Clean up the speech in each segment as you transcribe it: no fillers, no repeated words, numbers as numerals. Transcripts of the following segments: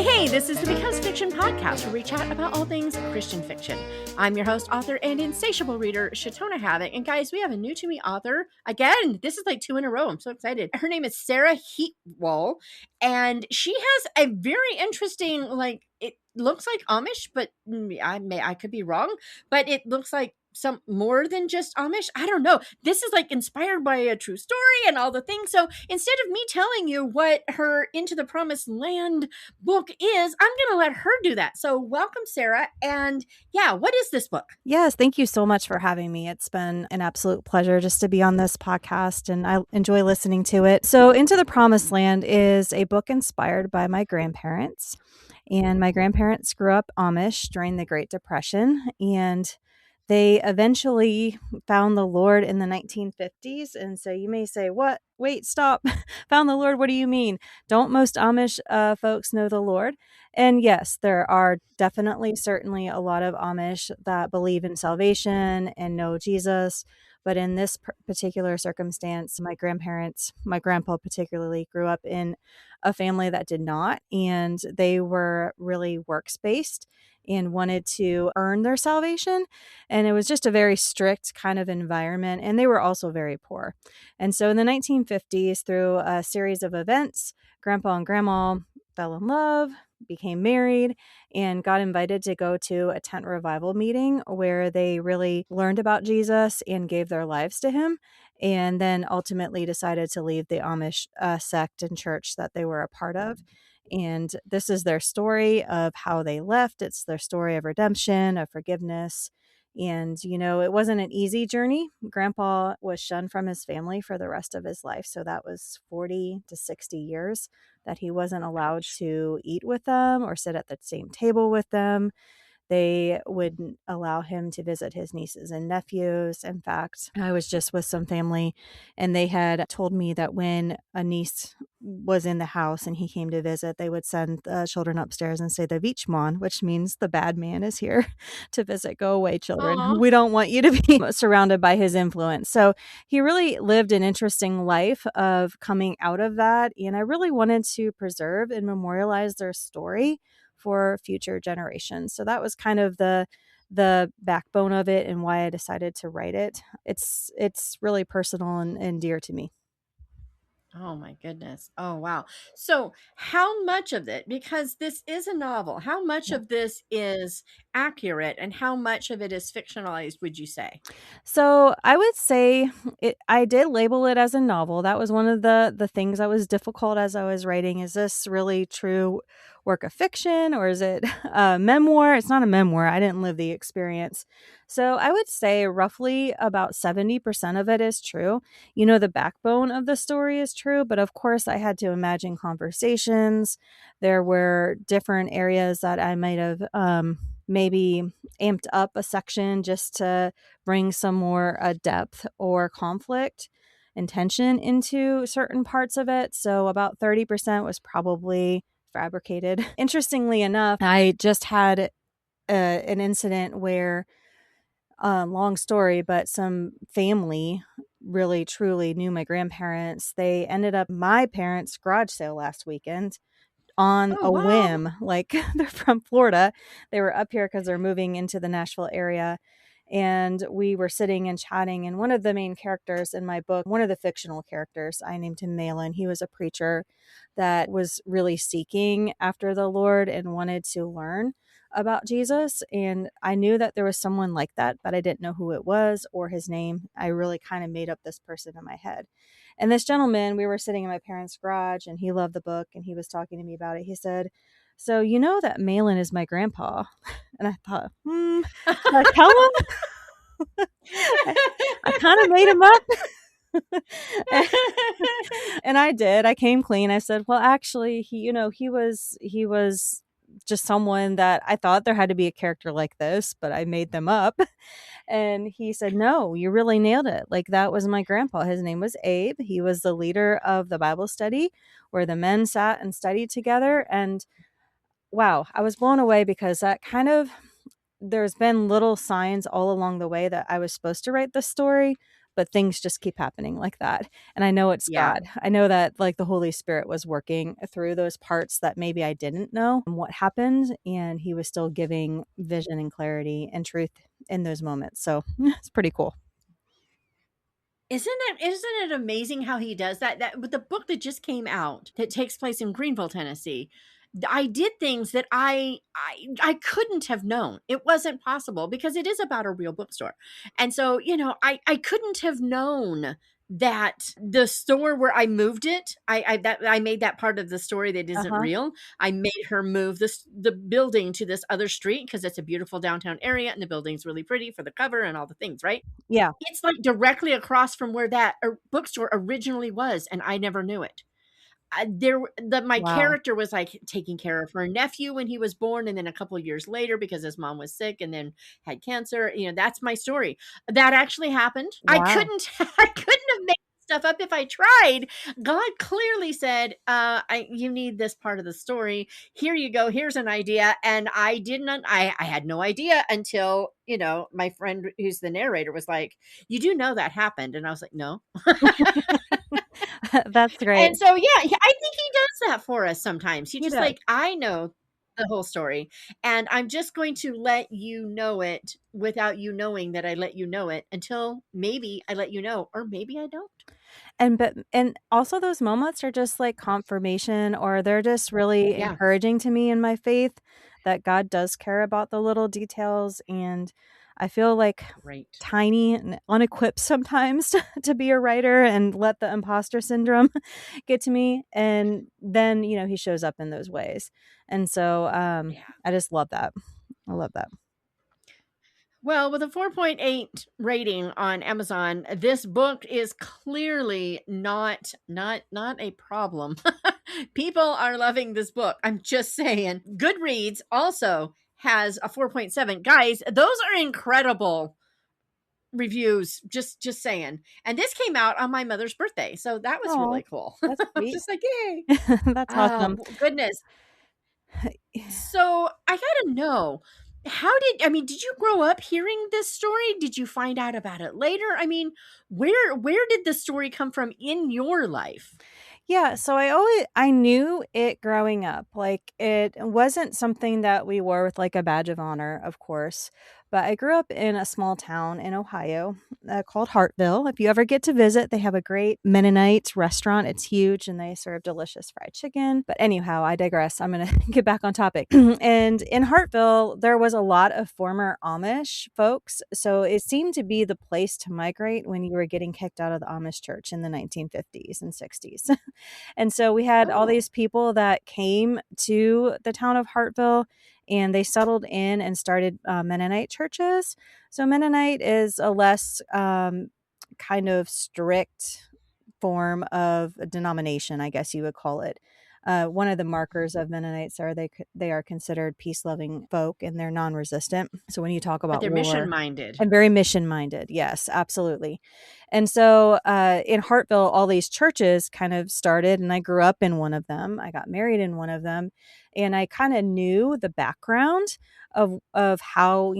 Hey, this is the Because Fiction podcast, where we chat about all things Christian fiction. I'm your host, author, and insatiable reader, Shatona Havoc. And guys, we have a new to me author. Again, this is like 2 in a row. I'm so excited. Her name is Sarah Heatwole, and she has a very interesting, it looks like Amish, but I could be wrong, but it looks like some more than just Amish. I don't know. This is like inspired by a true story and all the things. So instead of me telling you what her Into the Promised Land book is, I'm going to let her do that. So welcome, Sarah. And yeah, what is this book? Yes, thank you so much for having me. It's been an absolute pleasure just to be on this podcast, and I enjoy listening to it. So Into the Promised Land is a book inspired by my grandparents. And my grandparents grew up Amish during the Great Depression, and they eventually found the Lord in the 1950s. And so you may say, what? Wait, stop. Found the Lord? What do you mean? Don't most Amish folks know the Lord? And yes, there are definitely, certainly a lot of Amish that believe in salvation and know Jesus. But in this particular circumstance, my grandparents, my grandpa particularly, grew up in a family that did not. And they were really works-based and wanted to earn their salvation. And it was just a very strict kind of environment. And they were also very poor. And so in the 1950s, through a series of events, Grandpa and Grandma fell in love, became married, and got invited to go to a tent revival meeting where they really learned about Jesus and gave their lives to him. And then ultimately decided to leave the Amish sect and church that they were a part of. And this is their story of how they left. It's their story of redemption, of forgiveness. And, you know, it wasn't an easy journey. Grandpa was shunned from his family for the rest of his life. So that was 40 to 60 years that he wasn't allowed to eat with them or sit at the same table with them. They wouldn't allow him to visit his nieces and nephews. In fact, I was just with some family, and they had told me that when a niece was in the house and he came to visit, they would send the children upstairs and say the Vichmon, which means the bad man is here to visit. Go away, children. Aww. We don't want you to be surrounded by his influence. So he really lived an interesting life of coming out of that. And I really wanted to preserve and memorialize their story for future generations. So that was kind of the backbone of it and why I decided to write it. It's really personal and dear to me. Oh my goodness. Oh, wow. So, how much of it, because this is a novel, how much Yeah. of this is accurate and how much of it is fictionalized, would you say? So I would say I did label it as a novel. That was one of the things that was difficult as I was writing. Is this really true work of fiction, or is it a memoir? It's not a memoir. I didn't live the experience. So I would say roughly about 70% of it is true. You know, the backbone of the story is true, but of course I had to imagine conversations. There were different areas that I might have maybe amped up a section just to bring some more depth or conflict and tension into certain parts of it. So about 30% was probably fabricated. Interestingly enough, I just had an incident where, long story, but some family really truly knew my grandparents. They ended up my parents' garage sale last weekend on Oh, a wow. whim. Like, they're from Florida. They were up here because they're moving into the Nashville area. And we were sitting and chatting. And one of the main characters in my book, one of the fictional characters, I named him Malin. He was a preacher that was really seeking after the Lord and wanted to learn about Jesus. And I knew that there was someone like that, but I didn't know who it was or his name. I really kind of made up this person in my head. And this gentleman, we were sitting in my parents' garage, and he loved the book, and he was talking to me about it. He said, so you know that Malin is my grandpa. And I thought, should I tell him? I kind of made him up. And I did. I came clean. I said, well, actually, he was just someone that I thought there had to be a character like this, but I made them up. And he said, no, you really nailed it. Like, that was my grandpa. His name was Abe. He was the leader of the Bible study where the men sat and studied together. And wow, I was blown away because that kind of, there's been little signs all along the way that I was supposed to write this story, but things just keep happening like that. And I know it's Yeah. God. I know that like the Holy Spirit was working through those parts that maybe I didn't know what happened, and he was still giving vision and clarity and truth in those moments. So it's pretty cool. Isn't it amazing how he does that? That with the book that just came out that takes place in Greenville, Tennessee, I did things that I couldn't have known. It wasn't possible because it is about a real bookstore. And so, I couldn't have known that the store where I moved it, I made that part of the story that isn't Uh-huh. real. I made her move the building to this other street because it's a beautiful downtown area and the building's really pretty for the cover and all the things, right? Yeah. It's, like, directly across from where that bookstore originally was, and I never knew it. My Wow. character was, like, taking care of her nephew when he was born, and then a couple years later, because his mom was sick and then had cancer, that's my story. That actually happened. I Wow. couldn't I couldn't have made stuff up if I tried. God clearly said, "You need this part of the story. Here you go. Here's an idea." And I had no idea until, my friend who's the narrator was like, "You do know that happened?" And I was like, "No." That's great. And so, yeah, I think he does that for us sometimes. He He just does. like, I know the whole story, and I'm just going to let you know it without you knowing that I let you know it until maybe I let you know, or maybe I don't. And also those moments are just like confirmation, or they're just really Yeah, encouraging to me in my faith that God does care about the little details. And I feel like right. tiny and unequipped sometimes to be a writer and let the imposter syndrome get to me. And then, he shows up in those ways. And so Yeah. I just love that. I love that. Well, with a 4.8 rating on Amazon, this book is clearly not a problem. People are loving this book. I'm just saying. Goodreads also has a 4.7. Guys, those are incredible reviews. Just saying. And this came out on my mother's birthday, so that was Oh, really cool. that's I'm sweet. just like, yay. That's awesome. Goodness. So I gotta know, did you grow up hearing this story? Did you find out about it later? I mean, where did the story come from in your life? Yeah, so I knew it growing up. Like it wasn't something that we wore with like a badge of honor, of course. But I grew up in a small town in Ohio called Hartville. If you ever get to visit, they have a great Mennonite restaurant. It's huge and they serve delicious fried chicken. But anyhow, I digress. I'm going to get back on topic. And in Hartville, there was a lot of former Amish folks. So it seemed to be the place to migrate when you were getting kicked out of the Amish church in the 1950s and 60s. And so we had all Oh, these people that came to the town of Hartville and they settled in and started Mennonite churches. So Mennonite is a less kind of strict form of a denomination, I guess you would call it. One of the markers of Mennonites are they are considered peace loving folk and they're non resistant. So when you talk but about they're mission war, minded. and very mission minded, yes, absolutely. And so in Hartville, all these churches kind of started, and I grew up in one of them. I got married in one of them, and I kind of knew the background of how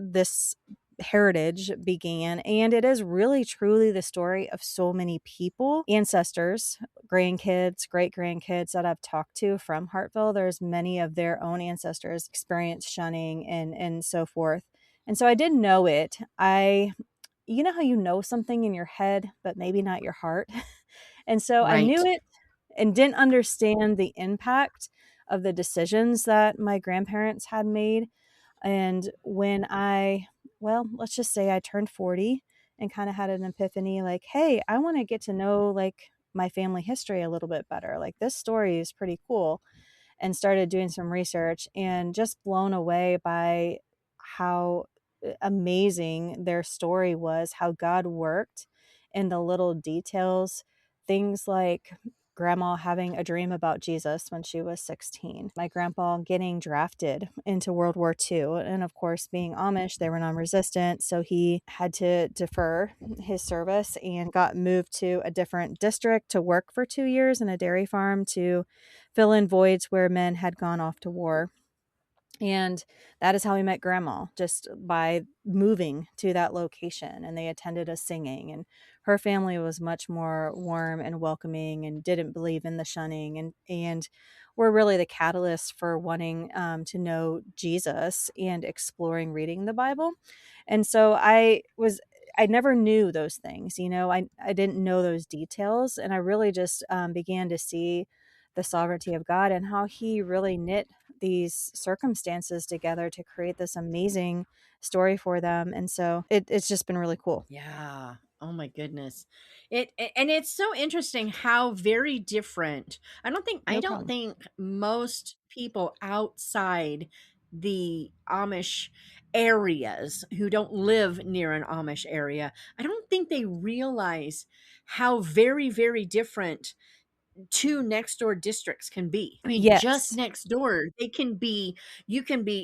this heritage began. And it is really truly the story of so many people, ancestors, grandkids, great grandkids that I've talked to from Hartville. There's many of their own ancestors experienced shunning and so forth. And so I didn't know it. You know how you know something in your head, but maybe not your heart. And so I knew Right. it and didn't understand the impact of the decisions that my grandparents had made. And when let's just say I turned 40 and kind of had an epiphany like, hey, I want to get to know like my family history a little bit better. Like this story is pretty cool. And started doing some research and just blown away by how amazing their story was, how God worked in the little details, things like grandma having a dream about Jesus when she was 16, my grandpa getting drafted into World War II. And of course, being Amish, they were non resistant. So he had to defer his service and got moved to a different district to work for 2 years in a dairy farm to fill in voids where men had gone off to war. And that is how we met grandma, just by moving to that location. And they attended a singing, and her family was much more warm and welcoming and didn't believe in the shunning, and were really the catalyst for wanting to know Jesus and exploring reading the Bible. And so I never knew those things, I didn't know those details. And I really just began to see the sovereignty of God and how he really knit these circumstances together to create this amazing story for them. And so it's just been really cool. Yeah. Oh my goodness. And it's so interesting how very different. I No don't problem. think most people outside the Amish areas who don't live near an Amish area, I don't think they realize how very, very different two next door districts can be. I mean, just Yes. next door, you can be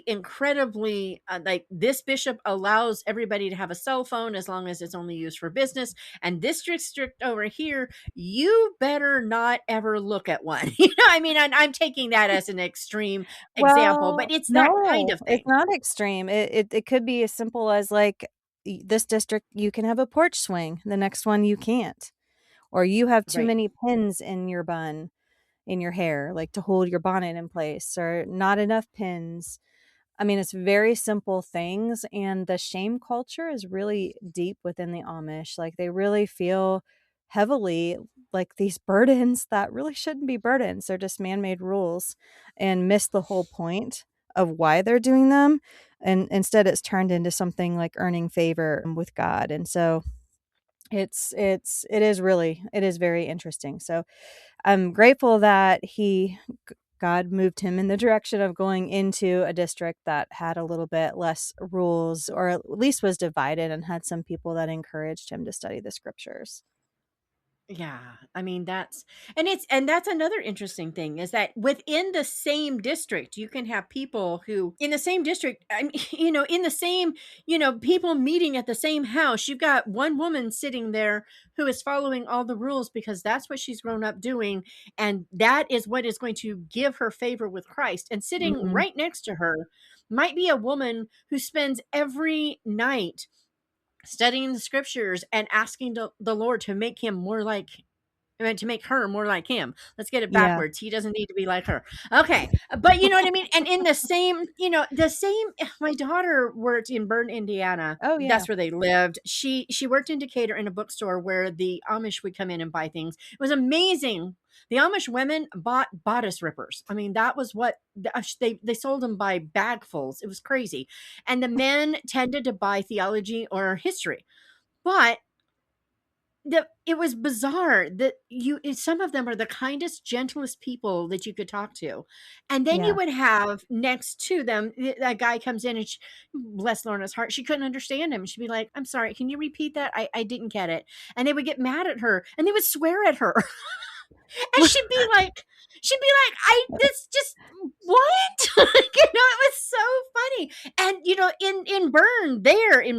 incredibly like, this bishop allows everybody to have a cell phone as long as it's only used for business. And this district over here, you better not ever look at one. I mean, I'm taking that as an extreme example, but Well, it's that kind no, of it's thing. not extreme. It could be as simple as like this district, you can have a porch swing, the next one you can't. Or you have too Right. many pins in your bun, in your hair, like to hold your bonnet in place, or not enough pins. I mean, it's very simple things, and the shame culture is really deep within the Amish. Like, they really feel heavily like these burdens that really shouldn't be burdens. They're just man-made rules, and miss the whole point of why they're doing them. And instead it's turned into something like earning favor with God. And so it is very interesting. So I'm grateful that God moved him in the direction of going into a district that had a little bit less rules, or at least was divided and had some people that encouraged him to study the scriptures. Yeah, I mean, that's another interesting thing, is that within the same district you can have people who in the same district, I mean, in the same, people meeting at the same house. You've got one woman sitting there who is following all the rules because that's what she's grown up doing, and that is what is going to give her favor with Christ. And sitting Mhm. right next to her might be a woman who spends every night studying the scriptures and asking the Lord to make him more like, I mean, to make her more like him. Let's get it Yeah. backwards. He doesn't need to be like her. Okay. But you know what I mean? And in the same, my daughter worked in Burn, Indiana. Oh, yeah. That's where they lived. She worked in Decatur in a bookstore where the Amish would come in and buy things. It was amazing. The Amish women bought bodice rippers. I mean, that was what they sold them by bagfuls. It was crazy. And the men tended to buy theology or history. But it was bizarre that some of them are the kindest, gentlest people that you could talk to. And then you Yeah. would have next to them, that guy comes in, and bless Lorna's heart, she couldn't understand him. She'd be like, I'm sorry, can you repeat that? I didn't get it. And they would get mad at her, and they would swear at her. And she'd be like, I this just what? It was so funny. And in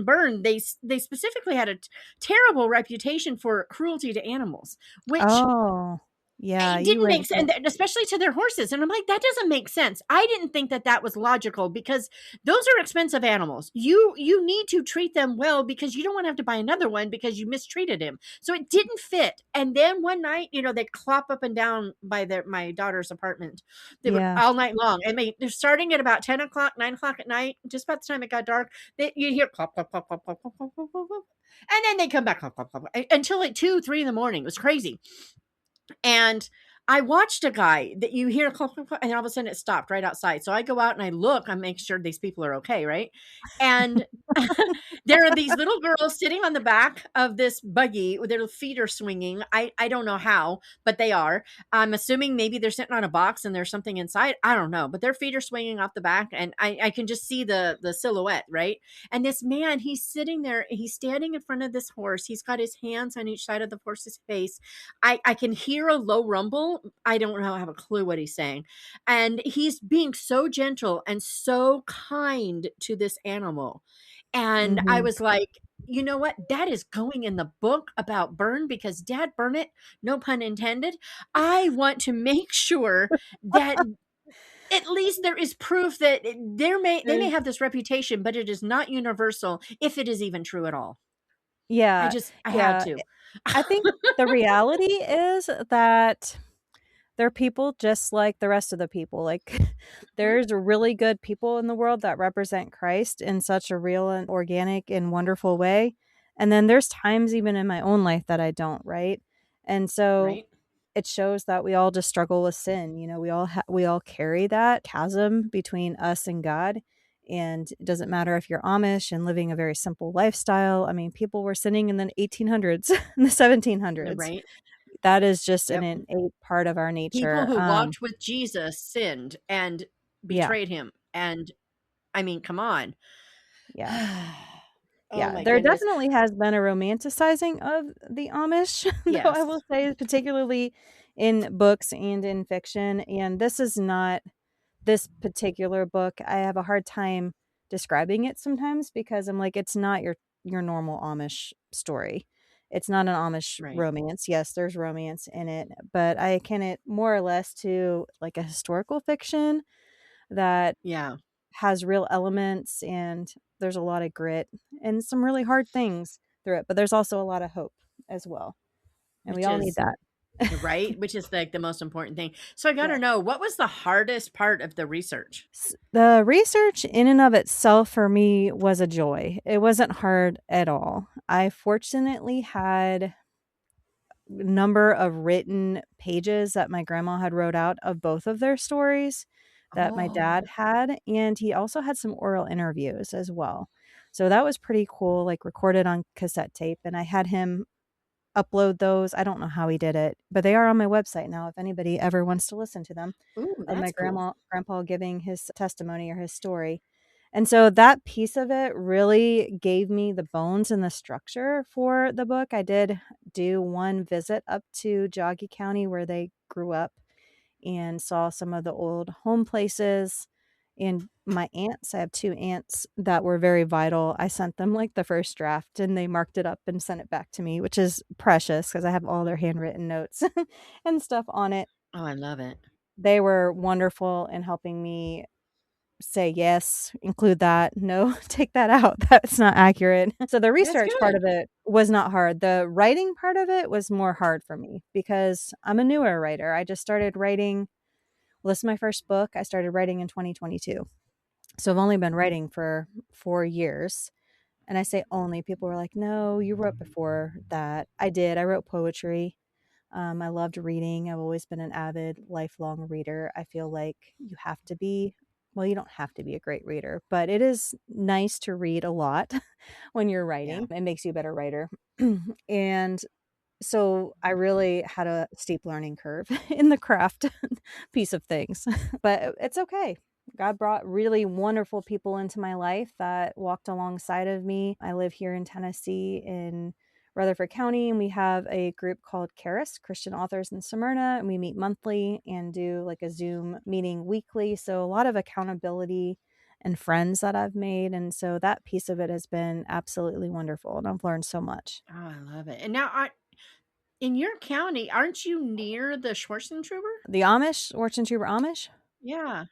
Bern, they specifically had a terrible reputation for cruelty to animals, which Oh, yeah, it you didn't would make sense, think. and especially to their horses. And I'm like, that doesn't make sense. I didn't think that was logical, because those are expensive animals. You need to treat them well, because you don't want to have to buy another one because you mistreated him. So it didn't fit. And then one night, they clop up and down by my daughter's apartment. They would Yeah. all night long. I mean, they're starting at about 10 o'clock, 9 o'clock at night. Just about the time it got dark, you hear clop, clop, clop, clop, clop, clop, clop, clop, clop, clop. And then they come back, clop, clop, clop, until like 2, 3 in the morning. It was crazy. And I watched a guy that you hear clunk, clunk, clunk, and all of a sudden it stopped right outside. So I go out and I look, I make sure these people are okay, right? And there are these little girls sitting on the back of this buggy with their feet are swinging. I don't know how, but they are. I'm assuming maybe they're sitting on a box and there's something inside. I don't know, but their feet are swinging off the back, and I can just see the silhouette, right? And this man, he's sitting there, he's standing in front of this horse. He's got his hands on each side of the horse's face. I can hear a low rumble. I don't know, I have a clue what he's saying. And he's being so gentle and so kind to this animal. And I Mhm. was like, you know what? That is going in the book about Burn, because Dad Burnett, no pun intended. I want to make sure that at least there is proof that they may have this reputation, but it is not universal, if it is even true at all. Yeah. I had Yeah. to. I think the reality is that they're people just like the rest of the people. Like, there's really good people in the world that represent Christ in such a real and organic and wonderful way. And then there's times even in my own life that I don't, right? And so Right. it shows that we all just struggle with sin. You know, we all carry that chasm between us and God. And it doesn't matter if you're Amish and living a very simple lifestyle. I mean, people were sinning in the 1800s, in the 1700s. Right. That is just an Yep. innate part of our People nature. who walked with Jesus sinned and Yeah, betrayed him. And I mean, come on. yeah, Oh yeah. my There goodness. definitely has been a romanticizing of the Amish, though I Yes. will say, particularly in books and in fiction. And this is not this particular book. I have a hard time describing it sometimes because I'm like, it's not your normal Amish story. It's not an Amish Right. romance. Yes, there's romance in it, but I akin it more or less to like a historical fiction that Yeah. has real elements, and there's a lot of grit and some really hard things through it, but there's also a lot of hope as well. And we Which all need is that. right, which is like the most important thing. So I got Yeah. to know, what was the hardest part of the research? The research in and of itself for me was a joy. It wasn't hard at all. I fortunately had a number of written pages that my grandma had wrote out of both of their stories that my Oh. dad had, and he also had some oral interviews as well. So that was pretty cool, like recorded on cassette tape, and I had him upload those. I don't know how he did it, but they are on my website now if anybody ever wants to listen to them, Ooh, of my that's cool. grandpa giving his testimony or his story. And so that piece of it really gave me the bones and the structure for the book. I did do one visit up to Joggy County where they grew up and saw some of the old home places. And my aunts, I have two aunts that were very vital. I sent them like the first draft and they marked it up and sent it back to me, which is precious because I have all their handwritten notes and stuff on it. Oh, I love it. They were wonderful in helping me say yes, include that, no, take that out. That's not accurate. So the That's research part good. of it was not hard. The writing part of it was more hard for me because I'm a newer writer. I just started writing. Well, this is my first book. I started writing in 2022. So I've only been writing for 4 years. And I say only, people were like, no, you wrote before that. I did. I wrote poetry. I loved reading. I've always been an avid, lifelong reader. I feel like you have to be, well, you don't have to be a great reader, but it is nice to read a lot when you're Yeah. writing. It makes you a better writer. And so I really had a steep learning curve in the craft piece of things, but it's okay. God brought really wonderful people into my life that walked alongside of me. I live here in Tennessee in Rutherford County, and we have a group called Charis, Christian Authors in Smyrna, and we meet monthly and do like a Zoom meeting weekly. So a lot of accountability and friends that I've made. And so that piece of it has been absolutely wonderful. And I've learned so much. Oh, I love it. And now, in your county, aren't you near the Schwarzentroober? The Amish, Orchard Amish, Yeah.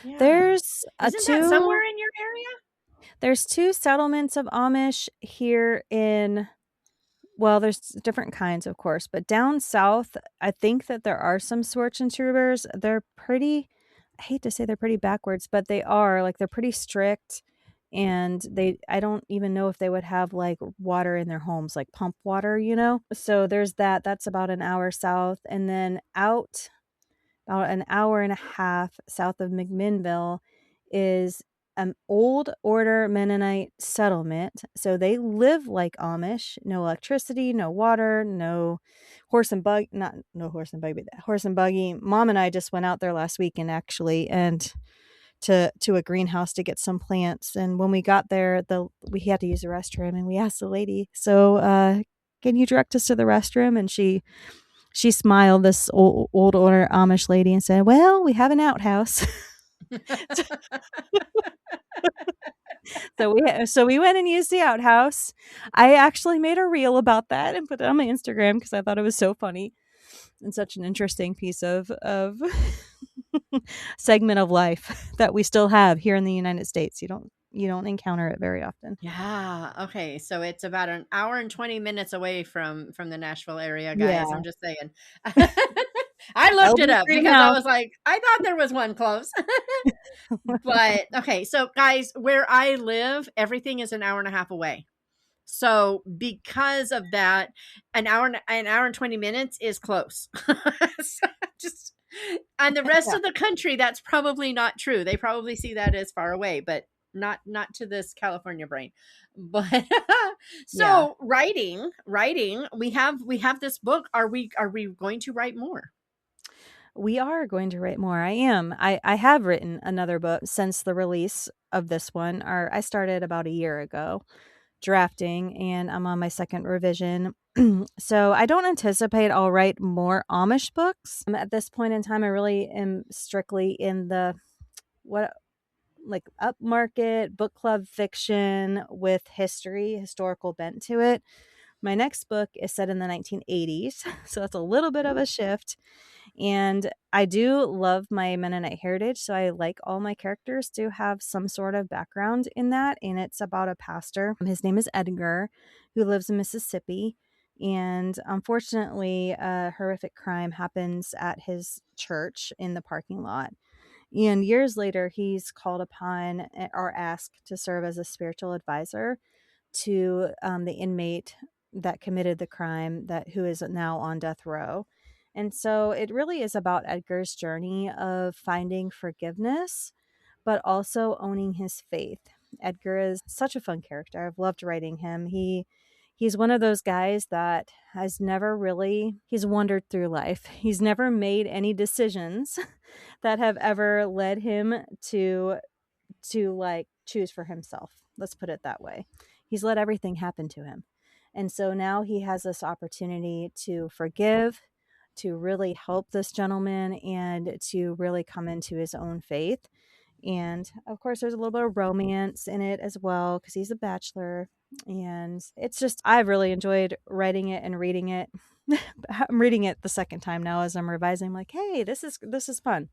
Yeah. there's a Isn't that somewhere two in your area? there's two settlements of Amish here in, well, there's different kinds, of course, but down south, I think that there are some Schwarzenegers. They're pretty, I hate to say they're pretty backwards, but they are like they're pretty strict, and I don't even know if they would have like water in their homes, like pump water, you know. So there's that. That's about an hour south, and then out about an hour and a half south of McMinnville is an old order Mennonite settlement. So they live like Amish, no electricity, no water, no horse and bug, not no horse and buggy, but horse and buggy. Mom and I just went out there last weekend actually, and to a greenhouse to get some plants. And when we got there, we had to use the restroom, and we asked the lady, so can you direct us to the restroom? And she smiled, this old order Amish lady, and said, well, we have an outhouse. So we went and used the outhouse. I actually made a reel about that and put it on my Instagram because I thought it was so funny and such an interesting piece of segment of life that we still have here in the United States. You don't encounter it very often. Yeah. Okay. So it's about an hour and 20 minutes away from the Nashville area, guys. Yeah. I'm just saying. I looked That'll it be up free because I now. was like, I thought there was one close. But okay, so guys, where I live, everything is an hour and a half away. So because of that, an hour and 20 minutes is close. So just and the rest Yeah. of the country, that's probably not true. They probably see that as far away, but not to this California brain. But Yeah. so writing, we have this book. Are we going to write more? We are going to write more. I am. I have written another book since the release of this one, or I started about a year ago drafting, and I'm on my second revision. So I don't anticipate I'll write more Amish books. At this point in time, I really am strictly in the what like upmarket book club fiction with historical bent to it. My next book is set in the 1980s, so that's a little bit of a shift. And I do love my Mennonite heritage, so I like all my characters to have some sort of background in that. And it's about a pastor. His name is Edgar, who lives in Mississippi. And unfortunately, a horrific crime happens at his church in the parking lot. And years later, he's called upon or asked to serve as a spiritual advisor to the inmate that committed the crime, that who is now on death row. And so it really is about Edgar's journey of finding forgiveness, but also owning his faith. Edgar is such a fun character. I've loved writing him. He's one of those guys that has never really he's wandered through life. He's never made any decisions that have ever led him to like choose for himself. Let's put it that way. He's let everything happen to him. And so now he has this opportunity to forgive, to really help this gentleman, and to really come into his own faith. And of course, there's a little bit of romance in it as well because he's a bachelor. And it's just, I've really enjoyed writing it and reading it. I'm reading it the second time now as I'm revising. I'm like, hey, this is fun.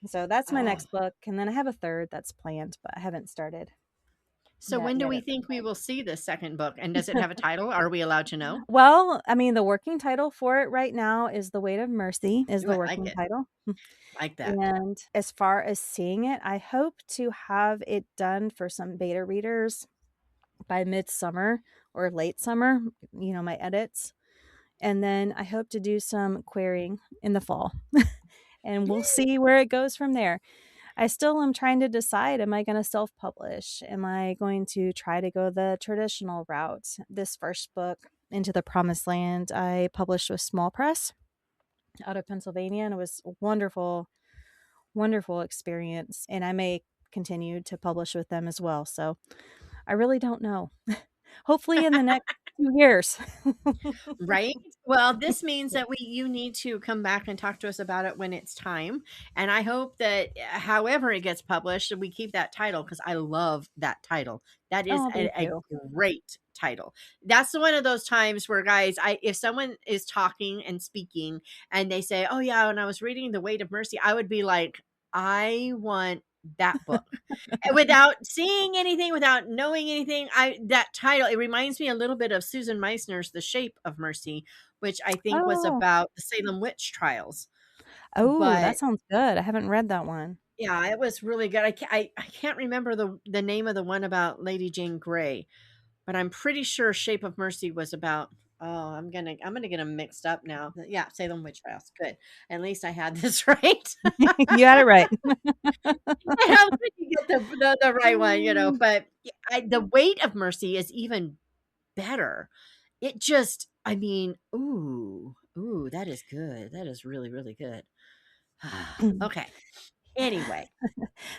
So that's my Oh. next book. And then I have a third that's planned, but I haven't started So that when do yet we at this think we point. will see this second book? And does it have a title? Are we allowed to know? Well, I mean, the working title for it right now is The Weight of Mercy is Ooh, the I like working it. title. Like that. And as far as seeing it, I hope to have it done for some beta readers by midsummer or late summer, my edits. And then I hope to do some querying in the fall. And we'll see where it goes from there. I still am trying to decide, am I going to self-publish? Am I going to try to go the traditional route? This first book, Into the Promised Land, I published with Small Press out of Pennsylvania, and it was a wonderful, wonderful experience. And I may continue to publish with them as well. So I really don't know. Hopefully in the next 2 years. Right? Well, this means that you need to come back and talk to us about it when it's time. And I hope that however it gets published, we keep that title because I love that title. That is Oh, a, thank a you. great title. That's one of those times where guys, if someone is talking and speaking and they say, "Oh yeah, when I was reading The Weight of Mercy," I would be like, "I want that book." Without seeing anything, without knowing anything, I that title, it reminds me a little bit of Susan Meissner's The Shape of Mercy, which I think was Oh, about the Salem witch trials. oh, But that sounds good. I haven't read that one. yeah, it was really good. I can't remember the name of the one about Lady Jane Grey, but I'm pretty sure Shape of Mercy was about. Oh, I'm gonna get them mixed up now. Yeah, Salem witch trials. Good. At least I had this right. You had it right. It helps when you get the right one, Mm. but the Weight of Mercy is even better. It just, I mean, ooh, that is good. That is really, really good. Okay. Anyway,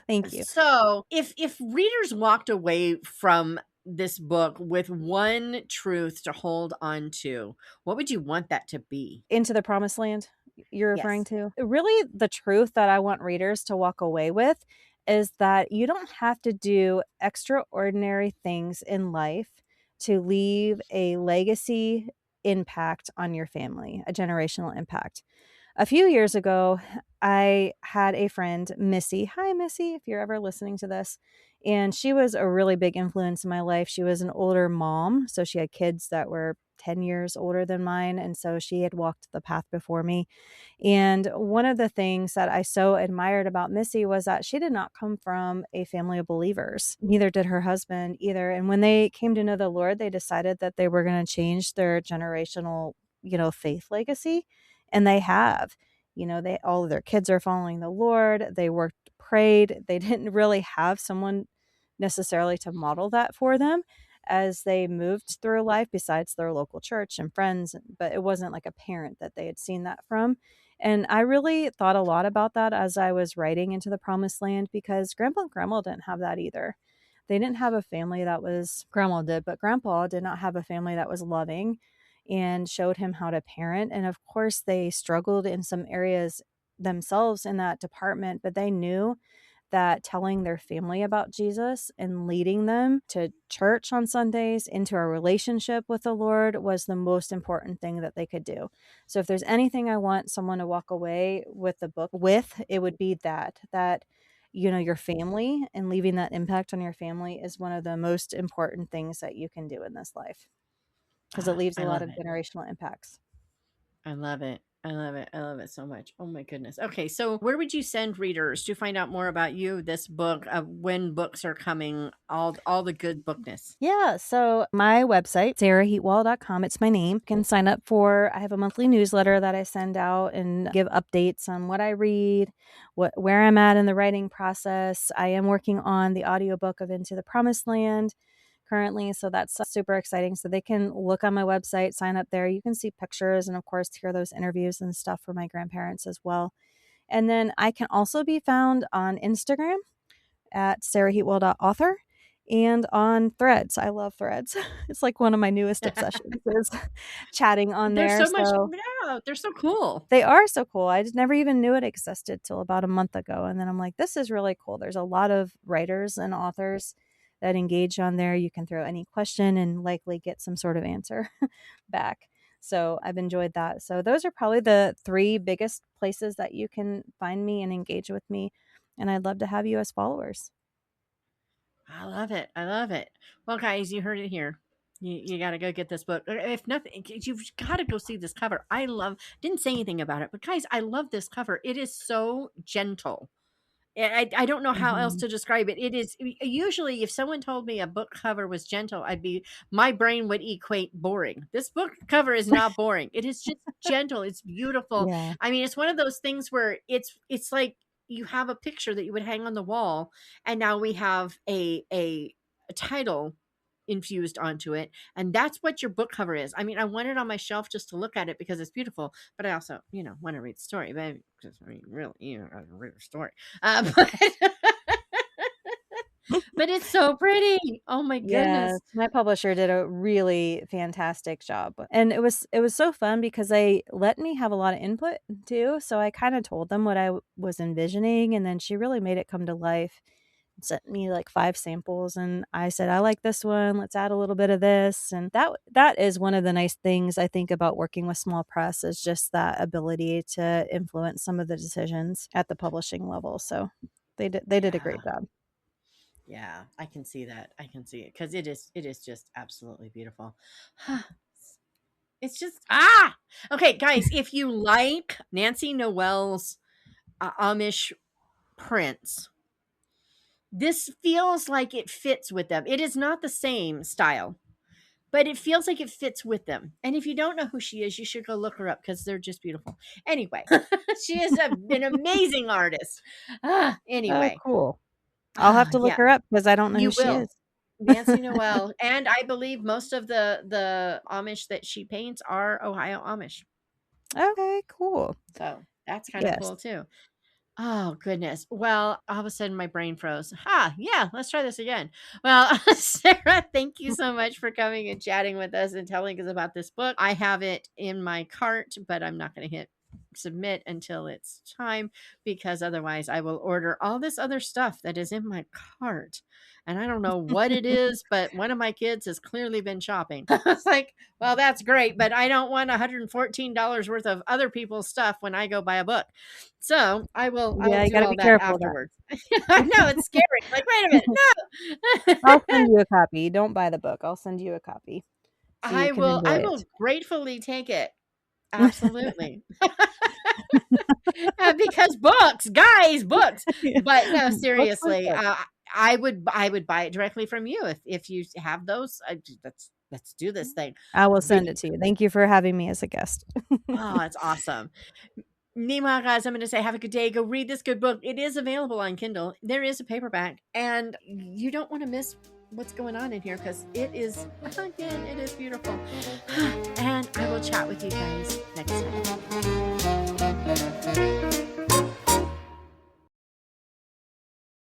Thank you. so if readers walked away from this book with one truth to hold on to, what would you want that to be? Into the Promised Land, you're referring Yes. to? Really, the truth that I want readers to walk away with is that you don't have to do extraordinary things in life to leave a legacy impact on your family, a generational impact. A few years ago, I had a friend, Missy. Hi, Missy, if you're ever listening to this. And she was a really big influence in my life. She was an older mom. So she had kids that were 10 years older than mine. And so she had walked the path before me. And one of the things that I so admired about Missy was that she did not come from a family of believers. Neither did her husband either. And when they came to know the Lord, they decided that they were going to change their generational, faith legacy. And they have. They all of their kids are following the Lord. They worked, prayed. They didn't really have someone necessarily to model that for them as they moved through life besides their local church and friends, but it wasn't like a parent that they had seen that from. And I really thought a lot about that as I was writing Into the Promised Land, because Grandpa and Grandma didn't have that either. They didn't have a family that was, Grandma did, but Grandpa did not have a family that was loving and showed him how to parent. And of course, they struggled in some areas themselves in that department, but they knew that telling their family about Jesus and leading them to church on Sundays, into a relationship with the Lord, was the most important thing that they could do. So if there's anything I want someone to walk away with the book with, it would be that your family and leaving that impact on your family is one of the most important things that you can do in this life, because it leaves a I lot love of it. generational impacts. I love it. I love it. I love it so much. Oh my goodness. Okay, so where would you send readers to find out more about you, this book, when books are coming, all the good bookness? Yeah, so my website, sarahheatwole.com, it's my name. You can sign up I have a monthly newsletter that I send out and give updates on what I read, where I'm at in the writing process. I am working on the audiobook of Into the Promised Land currently, so that's super exciting. So they can look on my website, sign up there. You can see pictures and of course hear those interviews and stuff for my grandparents as well. And then I can also be found on Instagram at sarahheatwole.author and on Threads. I love Threads. It's like one of my newest obsessions is chatting on There's there. so much. So Yeah, they're so cool. they are so cool. I just never even knew it existed till about a month ago. And then I'm like, this is really cool. There's a lot of writers and authors that engage on there. You can throw any question and likely get some sort of answer back. So I've enjoyed that. So those are probably the three biggest places that you can find me and engage with me. And I'd love to have you as followers. I love it. I love it. Well, guys, you heard it here. You got to go get this book. If nothing, you've got to go see this cover. Didn't say anything about it, but guys, I love this cover. It is so gentle. I don't know how else Mm-hmm. to describe it. It is usually, if someone told me a book cover was gentle, my brain would equate boring. This book cover is not boring. It is just gentle. It's beautiful. Yeah. I mean, it's one of those things where it's like you have a picture that you would hang on the wall, and now we have a title infused onto it, and that's what your book cover is. I mean, I want it on my shelf just to look at it because it's beautiful, but I also want to read the story. But really, I read a story. But but it's so pretty. Oh my Yes, goodness. my publisher did a really fantastic job. And it was so fun because they let me have a lot of input too. So I kind of told them what I was envisioning, and then she really made it come to life. Sent me like 5 samples, and I said, I like this one, let's add a little bit of this. And that is one of the nice things I think about working with small press, is just that ability to influence some of the decisions at the publishing level. So they did a Yeah. great job. Yeah, I can see that. I can see it because it is just absolutely beautiful. It's just okay, guys. If you like Nancy Noel's Amish prints, this feels like it fits with them. It is not the same style, but it feels like it fits with them. And if you don't know who she is, you should go look her up because they're just beautiful. Anyway, she is an amazing artist. Oh, Anyway, cool. I'll have to look yeah, her up because I don't know who you she will. is. Nancy Noel, and I believe most of the Amish that she paints are Ohio Amish. Okay, cool. So that's kind of Yes. cool too. Oh goodness. Well, all of a sudden my brain froze. Yeah, let's try this again. Well, Sarah, thank you so much for coming and chatting with us and telling us about this book. I have it in my cart, but I'm not going to hit submit until it's time, because otherwise I will order all this other stuff that is in my cart. And I don't know what it is, but one of my kids has clearly been shopping. I was like, well, that's great, but I don't want $114 worth of other people's stuff when I go buy a book. So I will Yeah, you do got to all be that careful of that. afterwards. I know, it's scary. Like, wait a minute, I'll no. send you a copy. Don't buy the book. I'll send you a copy so you can I enjoy will it. gratefully take it. Absolutely. Because books, guys, books. Yeah. But no, Books are seriously, good. I would buy it directly from you if you have those. Let's do this thing. I will send it to you. Thank you for having me as a guest. Oh, it's awesome. Meanwhile, guys, I'm going to say have a good day. Go read this good book. It is available on Kindle. There is a paperback, and you don't want to miss what's going on in here, because it is, again, it is beautiful. And I will chat with you guys next time.